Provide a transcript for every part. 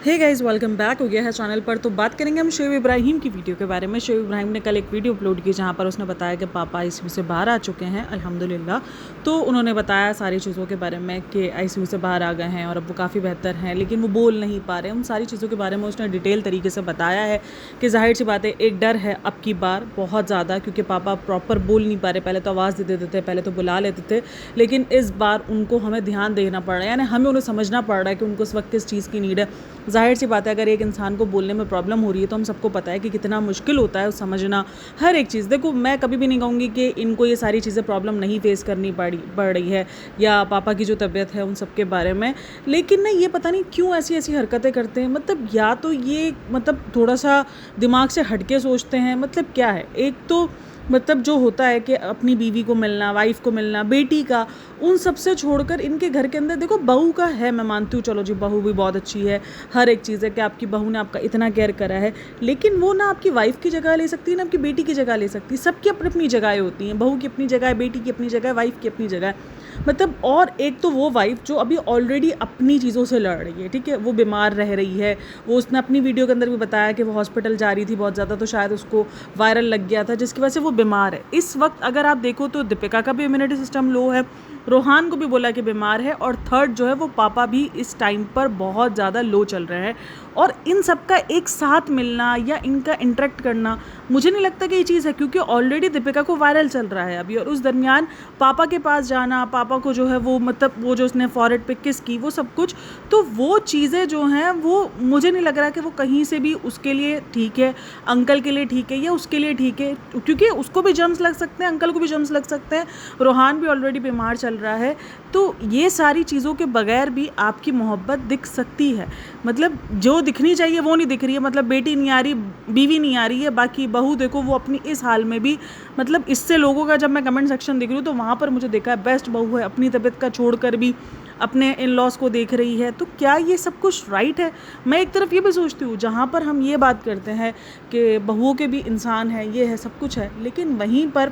Hey guys, welcome back हो गया है चैनल पर। तो बात करेंगे हम शोएब इब्राहिम की वीडियो के बारे में। शोएब इब्राहिम ने कल एक वीडियो अपलोड की जहाँ पर उसने बताया कि पापा आईसीयू से बाहर आ चुके हैं अल्हम्दुलिल्लाह। तो उन्होंने बताया सारी चीज़ों के बारे में कि आईसीयू से बाहर आ गए हैं और अब वो काफ़ी बेहतर हैं, लेकिन वो बोल नहीं पा रहे। उन सारी चीज़ों के बारे में उसने डिटेल तरीके से बताया है कि जाहिर सी बात है एक डर है अब की बार बहुत ज़्यादा, क्योंकि पापा प्रॉपर बोल नहीं पा रहे। पहले तो आवाज़ दे देते थे, पहले तो बुला लेते थे, लेकिन इस बार उनको हमें ध्यान देना पड़ रहा है, यानी हमें उन्हें समझना पड़ रहा है कि उनको इस वक्त किस चीज़ की नीड है। जाहिर सी बात है अगर एक इंसान को बोलने में प्रॉब्लम हो रही है तो हम सबको पता है कि कितना मुश्किल होता है समझना हर एक चीज़। देखो, मैं कभी भी नहीं कहूँगी कि इनको ये सारी चीज़ें प्रॉब्लम नहीं फेस करनी पड़ रही है या पापा की जो तबीयत है उन सब के बारे में, लेकिन ना ये पता नहीं क्यों ऐसी ऐसी हरकतें करते हैं। मतलब या तो ये थोड़ा सा दिमाग से हटके सोचते हैं। मतलब क्या है, एक तो जो होता है कि अपनी बीवी को मिलना, वाइफ को मिलना, बेटी का, उन सब से छोड़कर इनके घर के अंदर देखो बहू का है, मैं मानती हूँ, चलो जी बहू भी बहुत अच्छी है, हर एक चीज़ है कि आपकी बहू ने आपका इतना केयर करा है, लेकिन वो ना आपकी वाइफ की जगह ले सकती है ना आपकी बेटी की जगह ले सकती है। सबकी अपनी अपनी जगहें होती हैं, बहू की अपनी जगह है, बेटी की अपनी जगह है, वाइफ की अपनी जगह है। और एक तो वो वाइफ जो अभी ऑलरेडी अपनी चीज़ों से लड़ रही है, ठीक है, वो बीमार रह रही है। वो उसने अपनी वीडियो के अंदर भी बताया कि वो हॉस्पिटल जा रही थी बहुत ज़्यादा, तो शायद उसको वायरल लग गया था जिसकी वजह से वो बीमार है। इस वक्त अगर आप देखो तो दीपिका का भी इम्यूनिटी सिस्टम लो है, रोहान को भी बोला कि बीमार है, और थर्ड जो है वो पापा भी इस टाइम पर बहुत ज़्यादा लो चल रहे हैं। और इन सब का एक साथ मिलना या इनका इंटरेक्ट करना, मुझे नहीं लगता कि ये चीज़ है, क्योंकि ऑलरेडी दीपिका को वायरल चल रहा है अभी, और उस दरमियान पापा के पास जाना, पापा को जो है वो वो जो उसने फॉरहेड पे किस की, वो सब कुछ, तो वो चीज़ें जो हैं वो मुझे नहीं लग रहा कि वो कहीं से भी उसके लिए ठीक है, अंकल के लिए ठीक है या उसके लिए ठीक है, क्योंकि उसको भी जर्म्स लग सकते हैं, अंकल को भी जर्म्स लग सकते हैं, रोहान भी ऑलरेडी बीमार चल रहा है। तो ये सारी चीज़ों के बगैर भी आपकी मोहब्बत दिख सकती है। मतलब जो दिखनी चाहिए वो नहीं दिख रही है। मतलब बेटी नहीं आ रही, बीवी नहीं आ रही है, बाकी बहू देखो वो अपनी इस हाल में भी, मतलब इससे लोगों का जब मैं कमेंट सेक्शन देख रही हूँ तो वहाँ पर मुझे देखा है बेस्ट बहू है, अपनी तबीयत का छोड़कर भी अपने इन लॉस को देख रही है। तो क्या ये सब कुछ राइट है? मैं एक तरफ ये भी सोचती हूँ, जहाँ पर हम ये बात करते हैं कि बहुओं के भी इंसान है, ये है, सब कुछ है, लेकिन वहीं पर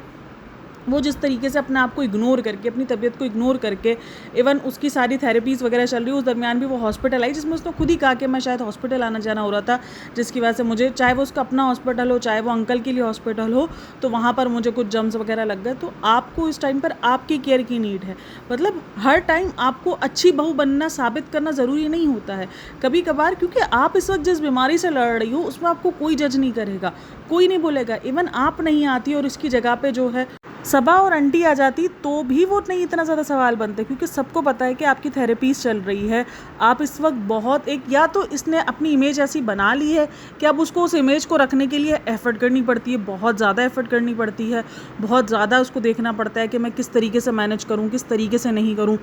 वो जिस तरीके से अपने आप को इग्नोर करके, अपनी तबीयत को इग्नोर करके, इवन उसकी सारी थेरेपीज़ वगैरह चल रही है, उस दरमियान भी वो हॉस्पिटल आई, जिसमें उसने खुद ही कहा कि मैं शायद हॉस्पिटल आना जाना हो रहा था, जिसकी वजह से मुझे, चाहे वो उसका अपना हॉस्पिटल हो, चाहे वो अंकल के लिए हॉस्पिटल हो, तो वहाँ पर मुझे कुछ जम्स वगैरह लग गए। तो आपको इस टाइम पर आपकी केयर की नीड है। मतलब हर टाइम आपको अच्छी बहू बनना, साबित करना ज़रूरी नहीं होता है। कभी कभार, क्योंकि आप इस वक्त जिस बीमारी से लड़ रही हो उसमें आपको कोई जज नहीं करेगा, कोई नहीं बोलेगा। इवन आप नहीं आती और इसकी जगह पे जो है सबा और आंटी आ जाती तो भी वो नहीं इतना ज़्यादा सवाल बनते, क्योंकि सबको पता है कि आपकी थेरेपीज़ चल रही है। आप इस वक्त बहुत एक, या तो इसने अपनी इमेज ऐसी बना ली है कि अब उसको उस इमेज को रखने के लिए एफ़र्ट करनी पड़ती है, बहुत ज़्यादा एफ़र्ट करनी पड़ती है, बहुत ज़्यादा उसको देखना पड़ता है कि मैं किस तरीके से मैनेज करूँ, किस तरीके से नहीं करूँ,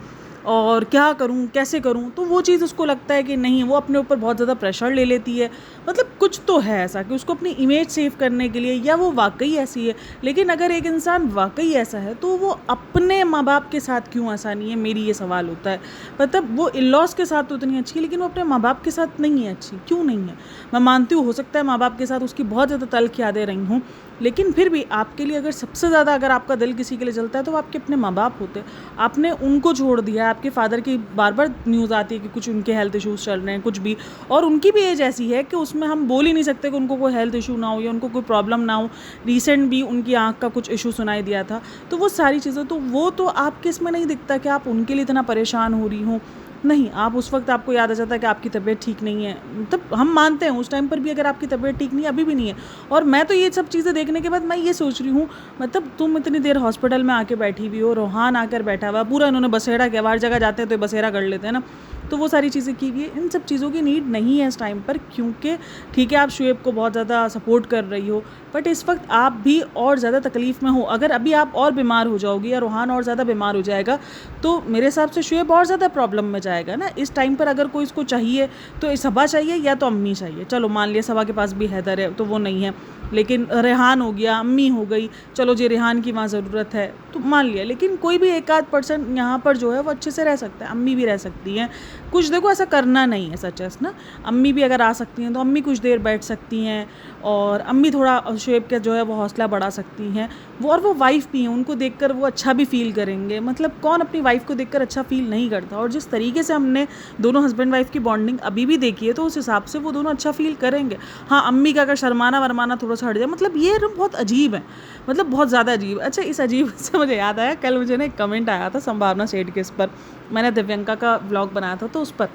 और क्या करूँ, कैसे करूँ। तो वो चीज़ उसको लगता है कि नहीं, वो अपने ऊपर बहुत ज़्यादा प्रेशर ले लेती है। मतलब कुछ तो है ऐसा कि उसको अपनी इमेज सेव करने के लिए, या वो वाकई ऐसी है। लेकिन अगर एक इंसान वाकई ऐसा है तो वो अपने माँ बाप के साथ क्यों ऐसा नहीं है, मेरी ये सवाल होता है। मतलब वो इन-लॉज़ के साथ तो इतनी अच्छी है, लेकिन वो अपने माँ बाप के साथ नहीं है अच्छी, क्यों नहीं है? मैं मानती हूँ हो सकता है माँ बाप के साथ उसकी बहुत ज़्यादा तल्ख़ यादें रही हों, लेकिन फिर भी आपके लिए अगर सबसे ज़्यादा अगर आपका दिल किसी के लिए जलता है तो वो आपके अपने माँ बाप होते हैं। आपने उनको छोड़ दिया है। आपके फादर की बार बार न्यूज़ आती है कि कुछ उनके हेल्थ इश्यूज़ चल रहे हैं, कुछ भी, और उनकी भी एज ऐसी है कि उसमें हम बोल ही नहीं सकते कि उनको कोई हेल्थ इशू ना हो या उनको कोई प्रॉब्लम ना हो। रिसेंट भी उनकी आँख का कुछ इशू सुनाई दिया था। तो वो सारी चीज़ें, तो वो तो आपके इसमें नहीं दिखता कि आप उनके लिए इतना परेशान हो रही हो। नहीं, आप उस वक्त आपको याद आ जाता है कि आपकी तबीयत ठीक नहीं है। मतलब हम मानते हैं उस टाइम पर भी अगर आपकी तबीयत ठीक नहीं है, अभी भी नहीं है। और मैं तो ये सब चीज़ें देखने के बाद मैं ये सोच रही हूँ, मतलब तुम इतनी देर हॉस्पिटल में आके बैठी हुई हो, रोहान आकर बैठा हुआ, पूरा इन्होंने बसेरा किया, हर जगह जाते हैं तो बसेरा कर लेते हैं ना, तो वो सारी चीज़ें की हुई है। इन सब चीज़ों की नीड नहीं है इस टाइम पर, क्योंकि ठीक है आप शोएब को बहुत ज़्यादा सपोर्ट कर रही हो, बट इस वक्त आप भी और ज़्यादा तकलीफ़ में हो। अगर अभी आप और बीमार हो जाओगी या रोहान और ज़्यादा बीमार हो जाएगा तो मेरे हिसाब से शोएब और ज़्यादा प्रॉब्लम में जाएगा ना। इस टाइम पर अगर कोई इसको चाहिए तो सबा चाहिए या तो अम्मी चाहिए। चलो मान लिया सबा के पास भी हैदर है तो वो नहीं है, लेकिन रेहान हो गया, अम्मी हो गई, चलो जी रेहान की वहाँ ज़रूरत है तो मान लिया, लेकिन कोई भी एक आध पर्सन यहाँ पर जो है वो अच्छे से रह सकता है। अम्मी भी रह सकती हैं, कुछ देखो ऐसा करना नहीं है सचेस ना, अम्मी भी अगर आ सकती हैं तो अम्मी कुछ देर बैठ सकती हैं और अम्मी थोड़ा शुएब का जो है वो हौसला बढ़ा सकती हैं, वो और वो वाइफ़ भी हैं, उनको देखकर वो अच्छा भी फील करेंगे। मतलब कौन अपनी वाइफ़ को देखकर अच्छा फील नहीं करता, और जिस तरीके से हमने दोनों हस्बैंड वाइफ़ की बॉन्डिंग अभी भी देखी है तो उस हिसाब से वो दोनों अच्छा फील करेंगे। हाँ, अम्मी का अगर शर्माना वरमाना थोड़ा सा हट जाए, मतलब ये बहुत अजीब है, मतलब बहुत ज़्यादा अजीब। अच्छा, इस अजीब से मुझे याद आया, कल मुझे ना एक कमेंट आया था संभावना सेठ के इस पर, मैंने दिव्यंका का व्लॉग बनाया था तो उस पर,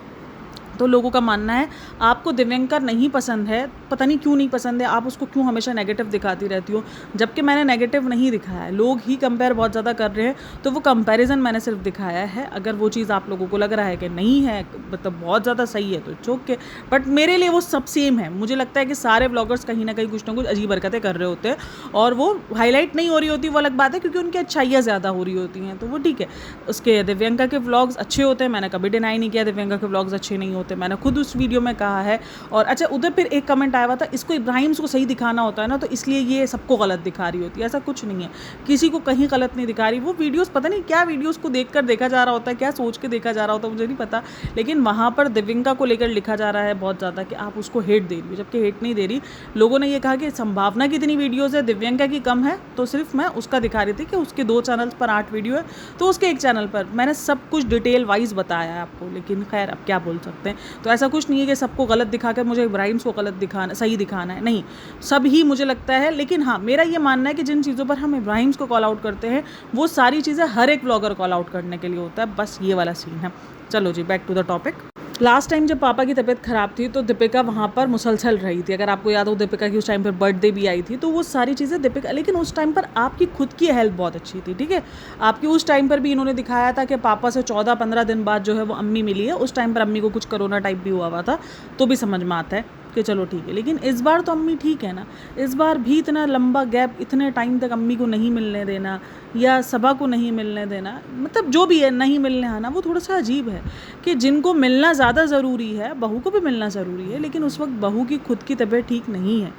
तो लोगों का मानना है आपको दिव्यंका नहीं पसंद है, पता नहीं क्यों नहीं पसंद है, आप उसको क्यों हमेशा नेगेटिव दिखाती रहती हो, जबकि मैंने नेगेटिव नहीं दिखाया है। लोग ही कंपेयर बहुत ज़्यादा कर रहे हैं तो वो कंपैरिजन मैंने सिर्फ दिखाया है। अगर वो चीज़ आप लोगों को लग रहा है कि नहीं है, मतलब बहुत ज़्यादा सही है, तो चौक के, बट मेरे लिए वो सब सेम है। मुझे लगता है कि सारे ब्लॉगर्स कहीं ना कहीं कुछ ना कुछ अजीब हरकतें कर रहे होते हैं और वो हाईलाइट नहीं हो रही होती, वो अलग बात है, क्योंकि उनकी अच्छाइयाँ ज़्यादा हो रही होती हैं, तो वो ठीक है। उसके दिव्यंका के व्लॉग्स अच्छे होते हैं, मैंने कभी डिनाई नहीं किया दिव्यंका के व्लॉग्स अच्छे नहीं होते, मैंने खुद उस वीडियो में कहा है। और अच्छा, उधर फिर एक कमेंट आया हुआ था, इसको इब्राहिम को सही दिखाना होता है ना, तो इसलिए ये सबको गलत दिखा रही होती है। ऐसा कुछ नहीं है, किसी को कहीं गलत नहीं दिखा रही। वो वीडियोस पता नहीं क्या वीडियोस को देखकर देखा जा रहा होता है, क्या सोच के देखा जा रहा होता है, मुझे नहीं पता, लेकिन वहाँ पर दिव्यंका को लेकर लिखा जा रहा है बहुत ज़्यादा कि आप उसको हेट दे रही हो, जबकि हेट नहीं दे रही। लोगों ने ये कहा कि संभावना की इतनी वीडियोज़ है, दिव्यंका की कम है, तो सिर्फ मैं उसका दिखा रही थी कि उसके 2 चैनल्स पर 8 वीडियो है, तो उसके एक चैनल पर मैंने सब कुछ डिटेल वाइज बताया है आपको। लेकिन खैर, अब क्या बोल सकते हैं। तो ऐसा कुछ नहीं है कि सबको गलत दिखाकर मुझे इब्राहिम को गलत दिखाना, सही दिखाना है, नहीं, सब ही मुझे लगता है। लेकिन हाँ, मेरा ये मानना है कि जिन चीज़ों पर हम इब्राहिम को कॉल आउट करते हैं वो सारी चीज़ें हर एक ब्लॉगर कॉल आउट करने के लिए होता है, बस ये वाला सीन है। चलो जी, back to the topic. Last time जब पापा की तबीयत ख़राब थी तो दीपिका वहाँ पर मुसलसल रही थी। अगर आपको याद हो, दीपिका की उस टाइम पर बर्थडे भी आई थी, तो वो सारी चीज़ें दीपिका, लेकिन उस टाइम पर आपकी खुद की हेल्थ बहुत अच्छी थी, ठीक है। आपकी उस टाइम पर भी इन्होंने दिखाया था कि पापा से 14-15 दिन बाद जो है वो अम्मी मिली है। उस टाइम पर अम्मी को कुछ कोरोना टाइप भी हुआ था, तो भी समझ में आता है कि चलो ठीक है। लेकिन इस बार तो अम्मी ठीक है ना, इस बार भी इतना लंबा गैप, इतने टाइम तक अम्मी को नहीं मिलने देना या सबा को नहीं मिलने देना, मतलब जो भी है नहीं मिलने आना, वो थोड़ा सा अजीब है कि जिनको मिलना ज़्यादा ज़रूरी है, बहू को भी मिलना ज़रूरी है, लेकिन उस वक्त बहू की खुद की तबीयत ठीक नहीं है।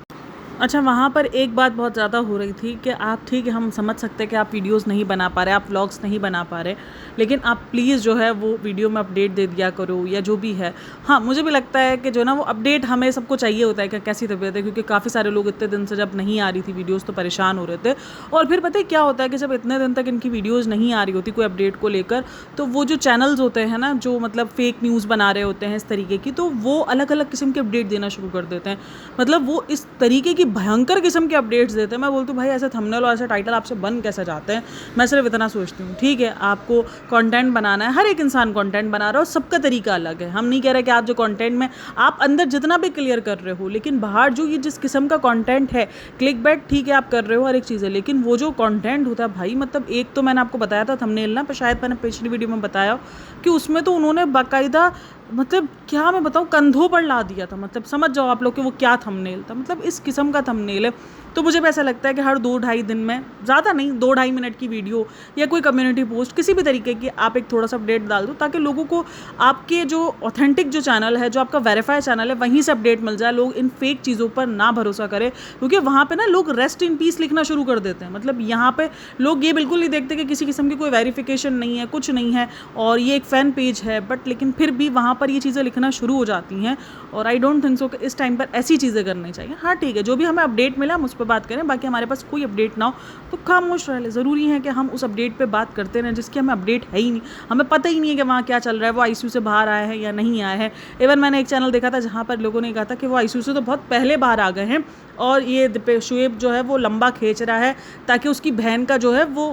अच्छा, वहाँ पर एक बात बहुत ज़्यादा हो रही थी कि आप, ठीक है, हम समझ सकते हैं कि आप वीडियोस नहीं बना पा रहे, आप व्लॉग्स नहीं बना पा रहे, लेकिन आप प्लीज़ जो है वो वीडियो में अपडेट दे दिया करो या जो भी है। हाँ, मुझे भी लगता है कि जो ना वो अपडेट हमें सबको चाहिए होता है कि कैसी तबीयत है, क्योंकि काफ़ी सारे लोग इतने दिन से जब नहीं आ रही थी वीडियोज़ तो परेशान हो रहे थे। और फिर पता है क्या होता है कि जब इतने दिन तक इनकी वीडियोज़ नहीं आ रही होती कोई अपडेट को लेकर, तो वो जो चैनल्स होते हैं ना, जो मतलब फेक न्यूज़ बना रहे होते हैं इस तरीके की, तो वो अलग अलग किस्म के अपडेट देना शुरू कर देते हैं। मतलब वो इस तरीके की भयंकर किस्म के अपडेट्स देते हैं। मैं बोलती हूँ भाई, ऐसे थंबनेल और ऐसे टाइटल आपसे बन कैसे जाते हैं। मैं सिर्फ इतना सोचती हूँ, ठीक है, आपको कंटेंट बनाना है, हर एक इंसान कंटेंट बना रहा है और सबका तरीका अलग है। हम नहीं कह रहे कि आप जो कंटेंट में आप अंदर जितना भी क्लियर कर रहे हो, लेकिन बाहर जो ये जिस किस्म का कंटेंट है, क्लिक बैट ठीक है आप कर रहे हो हर एक चीज़ है, लेकिन वो जो कंटेंट होता है भाई, मतलब एक तो मैंने आपको बताया था थंबनेल ना, शायद मैंने पिछली वीडियो में बताया कि उसमें तो उन्होंने बाकायदा, मतलब क्या मैं बताऊँ, कंधों पर ला दिया था। मतलब समझ जाओ आप लोग कि वो क्या थंबनेल था, मतलब इस किस्म का थंबनेल है। तो मुझे भी ऐसा लगता है कि हर 2-2.5 दिन में, ज़्यादा नहीं, 2-2.5 मिनट की वीडियो या कोई कम्युनिटी पोस्ट किसी भी तरीके की आप एक थोड़ा सा अपडेट डाल दो, ताकि लोगों को आपके जो ऑथेंटिक जो चैनल है, जो आपका वेरीफाई चैनल है, वहीं से अपडेट मिल जाए। लोग इन फेक चीज़ों पर ना भरोसा करें, क्योंकि वहाँ पे ना लोग रेस्ट इन पीस लिखना शुरू कर देते हैं। मतलब यहाँ पे लोग ये बिल्कुल नहीं देखते कि किसी किस्म की कोई वेरिफिकेशन नहीं है, कुछ नहीं है और ये एक फ़ैन पेज है, बट लेकिन फिर भी वहाँ पर ये चीज़ें लिखना शुरू हो जाती हैं। और आई डोंट थिंक सो कि इस टाइम पर ऐसी चीज़ें करनी चाहिए। हाँ ठीक है, जो भी हमें अपडेट मिला हम उस पर बात करें, बाकी हमारे पास कोई अपडेट ना हो तो खामोश रह ले। ज़रूरी है कि हम उस अपडेट पे बात करते रहें जिसकी हमें अपडेट है ही नहीं, हमें पता ही नहीं है कि वहाँ क्या चल रहा है, वो आईसीयू से बाहर आया है या नहीं आया है। इवन मैंने एक चैनल देखा था जहाँ पर लोगों ने कहा था कि वो आईसीयू से तो बहुत पहले बाहर आ गए हैं और ये शुएब जो है वो लंबा खींच रहा है ताकि उसकी बहन का जो है वो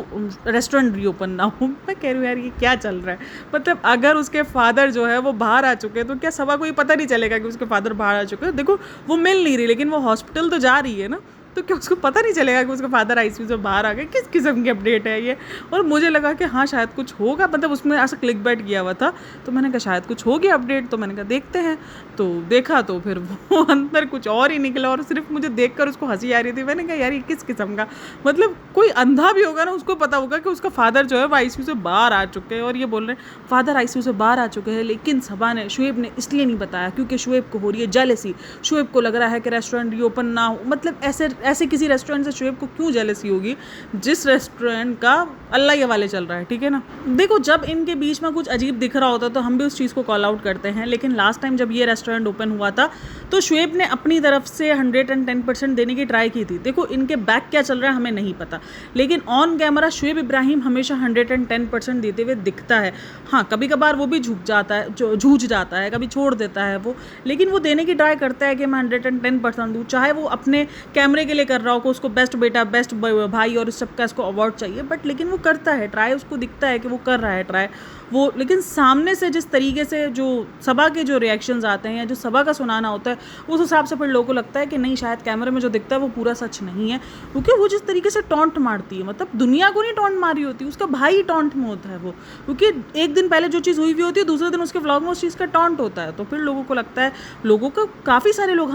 रेस्टोरेंट रीओपन ना हो। मैं कह रही हूँ यार ये क्या चल रहा है। मतलब अगर उसके फादर जो है वो बाहर आ चुके हैं तो क्या सबा को ये पता नहीं चलेगा कि उसके फादर बाहर आ चुके हैं। देखो वो मिल नहीं रही, लेकिन वो हॉस्पिटल तो जा रही है ना, तो क्या उसको पता नहीं चलेगा कि उसका फादर आईसीयू से बाहर आ गए? किस किस्म की अपडेट है ये। और मुझे लगा कि हाँ शायद कुछ होगा, मतलब उसमें ऐसा क्लिक बैट किया हुआ था, तो मैंने कहा शायद कुछ हो गया अपडेट, तो मैंने कहा देखते हैं। तो देखा तो फिर वो अंदर कुछ और ही निकला और सिर्फ मुझे देखकर उसको हंसी आ रही थी। मैंने कहा यार ये किस किस्म का, मतलब कोई अंधा भी होगा ना उसको पता होगा कि उसका फादर जो है वो आईसीयू से बाहर आ चुके हैं और ये बोल रहे हैं फादर आईसीयू से बाहर आ चुके हैं। लेकिन सबा ने, शुएब ने इसलिए नहीं बताया क्योंकि शुएब को हो रही है जेलसी, शुएब को लग रहा है कि रेस्टोरेंट रीओपन ना हो। मतलब ऐसे ऐसे किसी रेस्टोरेंट से शुएब को क्यों जेलसी होगी जिस रेस्टोरेंट का अल्लाह के वाले चल रहा है, ठीक है ना। देखो जब इनके बीच में कुछ अजीब दिख रहा होता तो हम भी उस चीज़ को कॉल आउट करते हैं, लेकिन लास्ट टाइम जब ये रेस्टोरेंट ओपन हुआ था तो शुएब ने अपनी तरफ से 110% देने की ट्राई की थी। देखो इनके बैक क्या चल रहा है हमें नहीं पता, लेकिन ऑन कैमरा शुएब इब्राहिम हमेशा 110% देते हुए दिखता है। हाँ कभी कभार वो भी झुक जाता है, जूझ जाता है, कभी छोड़ देता है वो, लेकिन वो देने की ट्राई करता है कि मैं 110% दूँ, चाहे वो अपने कैमरे के लिए कर रहा हो, उसको बेस्ट बेटा बेस्ट भाई और इस सब का इसको अवार्ड चाहिए, बट लेकिन वो करता है ट्राई, उसको दिखता है कि वो कर रहा है ट्राई वो। लेकिन सामने से जिस तरीके से जो सभा के जो रिएक्शंस आते हैं या जो सभा का सुनाना होता है उस हिसाब से फिर लोगों को लगता है कि नहीं शायद कैमरे में जो दिखता है वो पूरा सच नहीं है, क्योंकि वो जिस तरीके से टॉन्ट मारती है, मतलब दुनिया को नहीं टॉन्ट मारी होती, उसका भाई टॉन्ट में होता है वो, क्योंकि एक दिन पहले जो चीज़ हुई हुई होती है दूसरे दिन उसके व्लॉग में उस चीज़ का टॉन्ट होता है। तो फिर लोगों को लगता है, लोगों को काफ़ी सारे लोग,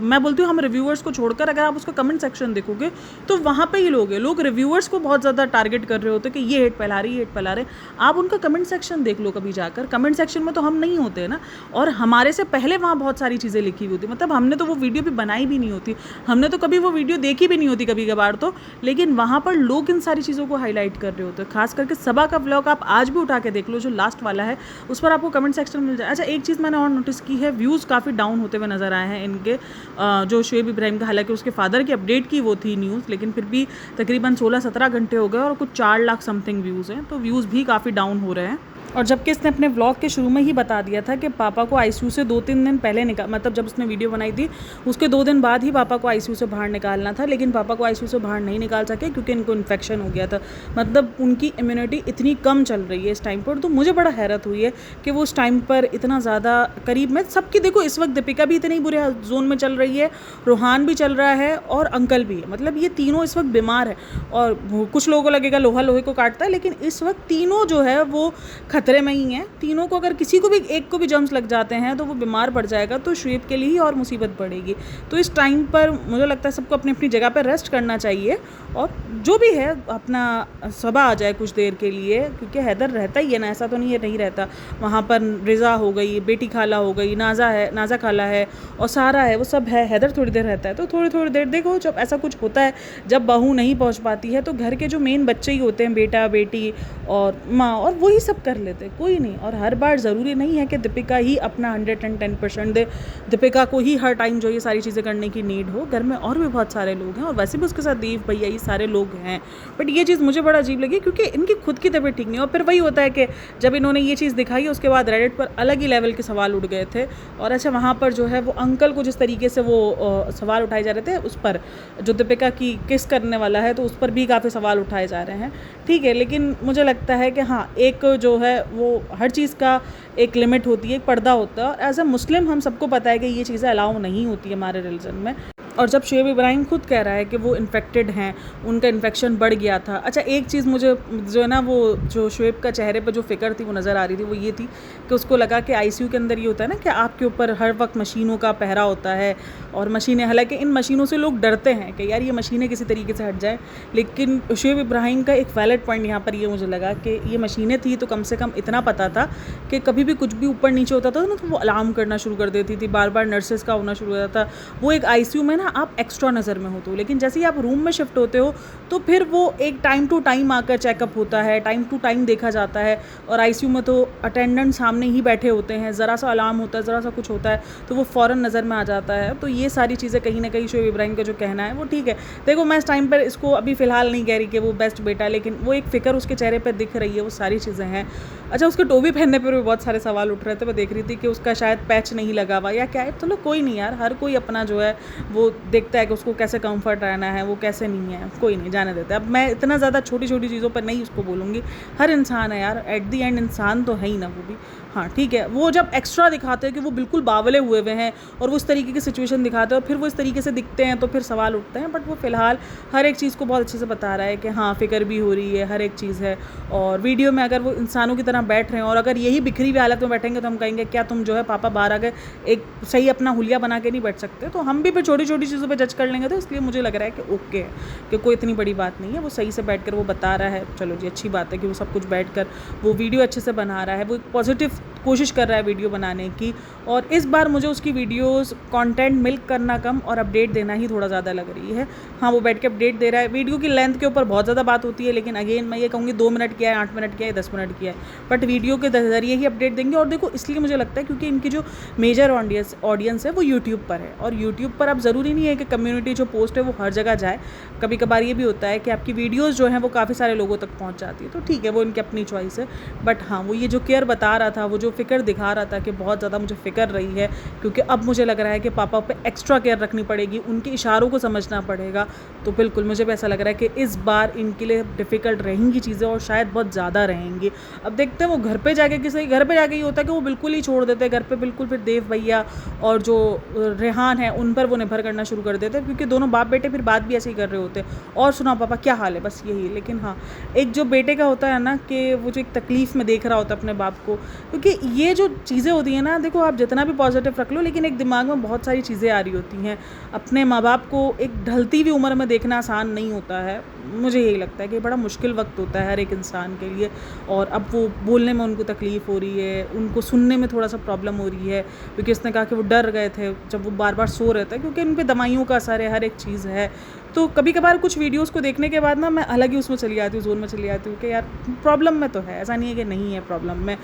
मैं बोलती हूँ हम रिव्यूअर्स को छोड़कर अगर आप उसका कमेंट सेक्शन देखोगे तो वहाँ पे ही लोग रिव्यूअर्स को बहुत ज़्यादा टारगेट कर रहे होते हैं कि ये हेट फैला रही, हेट फैला रहे। आप उनका कमेंट सेक्शन देख लो कभी जाकर, कमेंट सेक्शन में तो हम नहीं होते ना, और हमारे से पहले वहाँ बहुत सारी चीज़ें लिखी हुई होती, मतलब हमने तो वो वीडियो भी बनाई भी नहीं होती, हमने तो कभी वो वीडियो देखी भी नहीं होती कभी कभार तो, लेकिन वहाँ पर लोग इन सारी चीज़ों को हाईलाइट कर रहे होते हैं। खास करके सभा का व्लॉग आप आज भी उठा के देख लो, जो लास्ट वाला है उस पर आपको कमेंट सेक्शन मिल जाए। अच्छा एक चीज़ मैंने और नोटिस की है, व्यूज़ काफ़ी डाउन होते हुए नजर आए हैं इनके, जो शुएब इब्राहिम का, हालांकि उसके फादर की अपडेट की वो थी न्यूज़, लेकिन फिर भी तकरीबन 16-17 घंटे हो गए और कुछ 4 लाख समथिंग व्यूज़ हैं, तो व्यूज़ भी काफ़ी डाउन हो रहे हैं। और जबकि इसने अपने व्लॉग के शुरू में ही बता दिया था कि पापा को आईसीयू से 2-3 दिन पहले मतलब जब उसने वीडियो बनाई थी उसके 2 दिन बाद ही पापा को आईसीयू से बाहर निकालना था, लेकिन पापा को आईसीयू से बाहर नहीं निकाल सके क्योंकि इनको इन्फेक्शन हो गया था, मतलब उनकी इम्यूनिटी इतनी कम चल रही है इस टाइम पर। तो मुझे बड़ा हैरत हुई है कि वो उस टाइम पर इतना ज़्यादा करीब में सबकी, देखो इस वक्त दीपिका भी इतनी बुरे जोन में चल रही है, रोहान भी चल रहा है और अंकल भी है, मतलब ये तीनों इस वक्त बीमार है। और कुछ लोगों को लगेगा लोहा लोहे को काटता है, लेकिन इस वक्त तीनों जो है वो खतरे में ही हैं। तीनों को अगर किसी को भी एक को भी जर्म्स लग जाते हैं तो वो बीमार पड़ जाएगा, तो शुएब के लिए ही और मुसीबत बढ़ेगी। तो इस टाइम पर मुझे लगता है सबको अपनी अपनी जगह पर रेस्ट करना चाहिए, और जो भी है अपना सभा आ जाए कुछ देर के लिए, क्योंकि हैदर रहता ही है ना, ऐसा तो नहीं है नहीं रहता वहाँ पर। रिज़ा हो गई, बेटी खाला हो गई, नाजा खाला है और सारा है, वो सब है, हैदर थोड़ी देर रहता है। तो थोड़ी देर देखो जब ऐसा कुछ होता है, जब बहू नहीं पहुँच पाती है तो घर के जो मेन बच्चे ही होते हैं, बेटा बेटी और माँ, और वही सब कर लेते हैं, कोई नहीं। और हर बार ज़रूरी नहीं है कि दीपिका ही अपना 110% दे, दीपिका को ही हर टाइम जो ये सारी चीज़ें करने की नीड हो, घर में और भी बहुत सारे लोग हैं, और वैसे भी उसके साथ देव भैया ये सारे लोग हैं। बट ये चीज़ मुझे बड़ा अजीब लगी क्योंकि इनकी खुद की तबीयत ठीक नहीं है, और फिर वही होता है कि जब इन्होंने ये चीज़ दिखाई उसके बाद रेडिट पर अलग ही लेवल के सवाल उठ गए थे। और अच्छा वहाँ पर जो है वो अंकल को जिस तरीके से वो सवाल उठाए जा रहे थे, उस पर जो दीपिका की किस करने वाला है तो उस पर भी काफ़ी सवाल उठाए जा रहे हैं, ठीक है। लेकिन मुझे लगता है कि हाँ एक जो है वो हर चीज़ का एक लिमिट होती है, एक पर्दा होता है, और एज अ मुस्लिम हम सबको पता है कि ये चीज़ें अलाउ नहीं होती है हमारे रिलीजन में। और जब शुएब इब्राहिम खुद कह रहा है कि वो इन्फेक्टेड हैं, उनका इन्फेक्शन बढ़ गया था। अच्छा एक चीज़ मुझे जो है ना, वो जो शुएब का चेहरे पर जो फ़िक्र थी वो नज़र आ रही थी, वो ये थी कि उसको लगा कि आईसीयू के अंदर ये होता है ना कि आपके ऊपर हर वक्त मशीनों का पहरा होता है, और मशीनें, हालांकि इन मशीनों से लोग डरते हैं कि यार ये मशीनें किसी तरीके से हट जाए, लेकिन शुएब इब्राहिम का एक वैलिड पॉइंट यहाँ पर ये मुझे लगा कि ये मशीनें थी तो कम से कम इतना पता था कि कभी भी कुछ भी ऊपर नीचे होता था ना तो वो अलार्म करना शुरू कर देती थी, बार बार नर्सेज़ का होना शुरू हो जाता था। वो एक आईसीयू में ना आप एक्स्ट्रा नज़र में होते हो, लेकिन जैसे ही आप रूम में शिफ्ट होते हो तो फिर वो एक टाइम टू टाइम आकर चेकअप होता है, टाइम टू टाइम देखा जाता है। और आईसीयू में तो अटेंडेंट सामने ही बैठे होते हैं, ज़रा सा अलार्म होता है, ज़रा सा कुछ होता है तो वो फ़ौरन नज़र में आ जाता है। तो ये सारी चीज़ें कहीं ना कहीं शुएब इब्राहिम का जो कहना है वो ठीक है। देखो मैं इस टाइम पर इसको अभी फ़िलहाल नहीं कह रही कि वो बेस्ट बेटा, लेकिन वो एक फ़िक्र उसके चेहरे पर दिख रही है, वो सारी चीज़ें हैं। अच्छा उसके टोपी पहनने पर भी बहुत सारे सवाल उठ रहे थे, मैं देख रही थी कि उसका शायद पैच नहीं लगा हुआ या क्या है। चलो कोई नहीं यार, हर कोई अपना जो है वो देखता है कि उसको कैसे कंफर्ट रहना है, वो कैसे नहीं है, कोई नहीं, जाने देते। अब मैं इतना ज़्यादा छोटी छोटी चीज़ों पर नहीं उसको बोलूँगी, हर इंसान है यार, एट दी एंड इंसान तो है ही ना वो भी। हाँ ठीक है, वो जब एक्स्ट्रा दिखाते हैं कि वो बिल्कुल बावले हुए हैं और वो इस तरीके की सिचुएशन दिखाते हैं और फिर वो इस तरीके से दिखते हैं तो फिर सवाल उठते हैं। बट वो फ़िलहाल हर एक चीज़ को बहुत अच्छे से बता रहा है कि हाँ फ़िक्र भी हो रही है, हर एक चीज़ है। और वीडियो में अगर वो इंसानों की तरह बैठ रहे हैं और अगर यही बिखरी हुई हालत में बैठेंगे तो हम कहेंगे क्या तुम जो है पापा बाहर आ गए, एक सही अपना हुलिया बना के नहीं बैठ सकते। तो हम भी फिर छोटी छोटी चीज़ों पर जज कर लेंगे। तो इसलिए मुझे लग रहा है कि ओके है, कि कोई इतनी बड़ी बात नहीं है, वो सही से बैठकर वो बता रहा है। चलो जी अच्छी बात है कि वो सब कुछ बैठकर वो वीडियो अच्छे से बना रहा है, वो एक पॉजिटिव कोशिश कर रहा है वीडियो बनाने की, और इस बार मुझे उसकी वीडियोस कंटेंट मिल्क करना कम और अपडेट देना ही थोड़ा ज़्यादा लग रही है। हाँ, वो बैठ के अपडेट दे रहा है। वीडियो की लेंथ के ऊपर बहुत ज़्यादा बात होती है, लेकिन अगेन मैं ये कहूँगी 2 मिनट किया है, 8 मिनट किया है, 10 मिनट किया है, बट वीडियो के ज़रिए ही अपडेट देंगे। और देखो, इसलिए मुझे लगता है क्योंकि इनकी जो मेजर ऑडियंस है वो यूट्यूब पर है, और यूट्यूब पर अब ज़रूरी नहीं है कि कम्युनिटी जो पोस्ट है वो हर जगह जाए। कभी कभार ये भी होता है कि आपकी वीडियोज़ जो हैं वो काफ़ी सारे लोगों तक पहुँच जाती है, तो ठीक है, वो इनकी अपनी चॉइस है। बट हाँ, वो ये जो केयर बता रहा था, वो जो फ़िक्र दिखा रहा था कि बहुत ज़्यादा मुझे फ़िक्र रही है, क्योंकि अब मुझे लग रहा है कि पापा पे एक्स्ट्रा केयर रखनी पड़ेगी, उनके इशारों को समझना पड़ेगा। तो बिल्कुल मुझे भी ऐसा लग रहा है कि इस बार इनके लिए डिफ़िकल्ट रहेंगी चीज़ें, और शायद बहुत ज़्यादा रहेंगी। अब देखते हैं वो घर पे जाके ये होता है कि वो बिल्कुल ही छोड़ देते हैं घर पे, बिल्कुल फिर देव भैया और जो रेहान है उन पर वो निर्भर करना शुरू कर देते हैं, क्योंकि दोनों बाप बेटे फिर बात भी ऐसे ही कर रहे होते हैं, और सुनाओ पापा क्या हाल है, बस यही। लेकिन हाँ, एक जो बेटे का होता है ना कि वो जो एक तकलीफ़ में देख रहा होता है अपने बाप को, क्योंकि ये जो चीज़ें होती हैं ना, देखो आप जितना भी पॉजिटिव रख लो, लेकिन एक दिमाग में बहुत सारी चीज़ें आ रही होती हैं। अपने माँ बाप को एक ढलती हुई उम्र में देखना आसान नहीं होता है। मुझे यही लगता है कि बड़ा मुश्किल वक्त होता है हर एक इंसान के लिए, और अब वो बोलने में उनको तकलीफ़ हो रही है, उनको सुनने में थोड़ा सा प्रॉब्लम हो रही है, क्योंकि इसने कहा कि वो डर गए थे जब वो बार बार सो रहे थे, क्योंकि इन पे दवाइयों का असर है, हर एक चीज़ है। तो कभी कभार कुछ वीडियोस को देखने के बाद ना मैं अलग ही उसमें चली आती हूँ, जोन में चली आती हूँ कि यार प्रॉब्लम में तो है, ऐसा नहीं है कि नहीं है प्रॉब्लम में।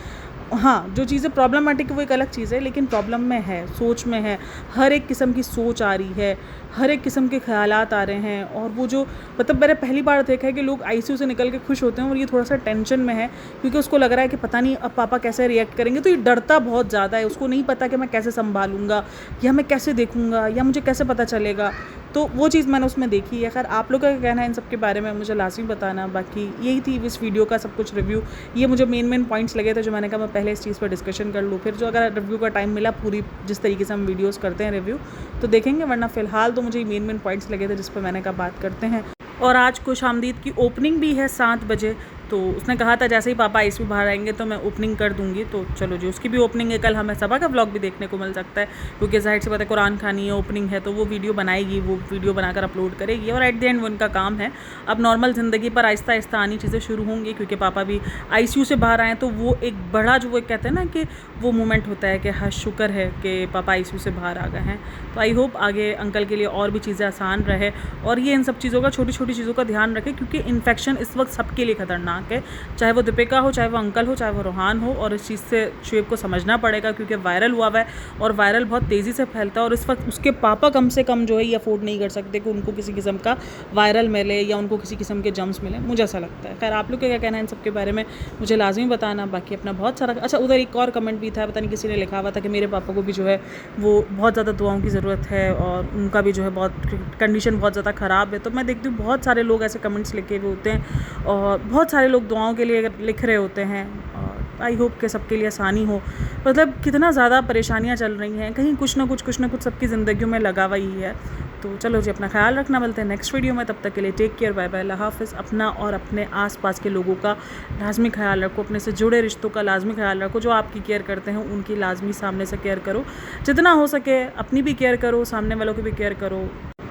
हाँ, जो चीज़ें प्रॉब्लमेटिक वो एक अलग चीज़ है, लेकिन प्रॉब्लम में है, सोच में है। हर एक किस्म की सोच आ रही है, हर एक किस्म के ख़यालात आ रहे हैं, और वो जो मतलब मैंने पहली बार देखा है कि लोग आईसीयू से निकल के खुश होते हैं, और ये थोड़ा सा टेंशन में है, क्योंकि उसको लग रहा है कि पता नहीं अब पापा कैसे रिएक्ट करेंगे। तो ये डरता बहुत ज़्यादा है, उसको नहीं पता कि मैं कैसे संभालूंगा, या मैं कैसे देखूंगा, या मुझे कैसे पता चलेगा। तो वो चीज़ मैंने उसमें देखी है। खैर, आप लोग का क्या कहना है इन सब के बारे में मुझे लाजमी बताना। बाकी यही थी इस वीडियो का सब कुछ रिव्यू। ये मुझे मेन पॉइंट्स लगे थे जो मैंने कहा मैं पहले इस चीज़ पर डिस्कशन कर लूँ, फिर जो अगर रिव्यू का टाइम मिला पूरी जिस तरीके से हम वीडियोज़ करते हैं रिव्यू तो देखेंगे, वरना फ़िलहाल तो मुझे मेन पॉइंट्स लगे थे जिस पर मैंने कहा बात करते हैं। और आज खुशामदीद की ओपनिंग भी है 7 बजे, तो उसने कहा था जैसे ही पापा आईसीयू बाहर आएंगे तो मैं ओपनिंग कर दूंगी। तो चलो जी, उसकी भी ओपनिंग है। कल हमें सबा का व्लॉग भी देखने को मिल सकता है, क्योंकि जाहिर सी बात है कुरान खानी है, ओपनिंग है, तो वो वीडियो बनाएगी, वो वीडियो बनाकर अपलोड करेगी, और एट द एंड वो उनका काम है। अब नॉर्मल ज़िंदगी पर आहिस्ता आहिस्ता आनी चीज़ें शुरू होंगी, क्योंकि पापा भी आईसीयू से बाहर आएँ, तो वो एक बड़ा जो वो कहते हैं ना कि वो मोमेंट होता है कि हाँ शुक्र है कि पापा आईसीयू से बाहर आ गए हैं। तो आई होप आगे अंकल के लिए और भी चीज़ें आसान रहे, और ये इन सब चीज़ों का छोटी छोटी चीज़ों का ध्यान रखें, क्योंकि इन्फेक्शन इस वक्त सबके लिए ख़तरनाक है, चाहे वो दीपिका हो, चाहे वो अंकल हो, चाहे वो रोहान हो। और इस चीज़ से शुएब को समझना पड़ेगा, क्योंकि वायरल हुआ है, और वायरल बहुत तेज़ी से फैलता है, और इस वक्त उसके पापा कम से कम जो है ये अफोर्ड नहीं कर सकते कि उनको किसी किस्म का वायरल मिले या उनको किसी किस्म के जम्स मिले, मुझे ऐसा लगता है। खैर, आप लोग क्या कहना है इन सब के बारे में मुझे लाजमी बताना। बाकी अपना बहुत सारा अच्छा, उधर एक और कमेंट भी था, पता नहीं किसी ने लिखा हुआ था कि मेरे पापा को भी जो है वो बहुत ज़्यादा दुआओं की ज़रूरत है, और उनका भी जो है बहुत कंडीशन बहुत ज़्यादा ख़राब है। तो मैं देखती हूँ बहुत सारे लोग ऐसे कमेंट्स लिखे हुए होते हैं, और बहुत सारे लोग दुआओं के लिए लिख रहे होते हैं, और आई होप कि सबके लिए आसानी हो। मतलब कितना ज़्यादा परेशानियां चल रही हैं, कहीं कुछ ना कुछ सबकी ज़िंदगियों में लगा हुआ ही है। तो चलो जी, अपना ख्याल रखना, मिलते हैं नेक्स्ट वीडियो में। तब तक के लिए टेक केयर, बाय बाय, अल्लाह हाफ़िज़। अपना और अपने आसपास के लोगों का लाजमी ख्याल रखो, अपने से जुड़े रिश्तों का लाजमी ख्याल रखो, जो आपकी केयर करते हैं उनकी लाजमी सामने से केयर करो, जितना हो सके अपनी भी केयर करो, सामने वालों की भी केयर करो।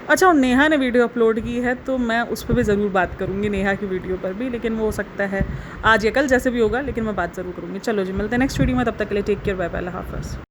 अच्छा, और नेहा ने वीडियो अपलोड की है, तो मैं उस पर भी ज़रूर बात करूँगी, नेहा की वीडियो पर भी, लेकिन वो हो सकता है आज या कल जैसे भी होगा, लेकिन मैं बात ज़रूर करूँगी। चलो जी, मिलते हैं नेक्स्ट वीडियो में, तब तक के लिए टेक केयर, बाय बाय, अल्लाह हाफ़िज़।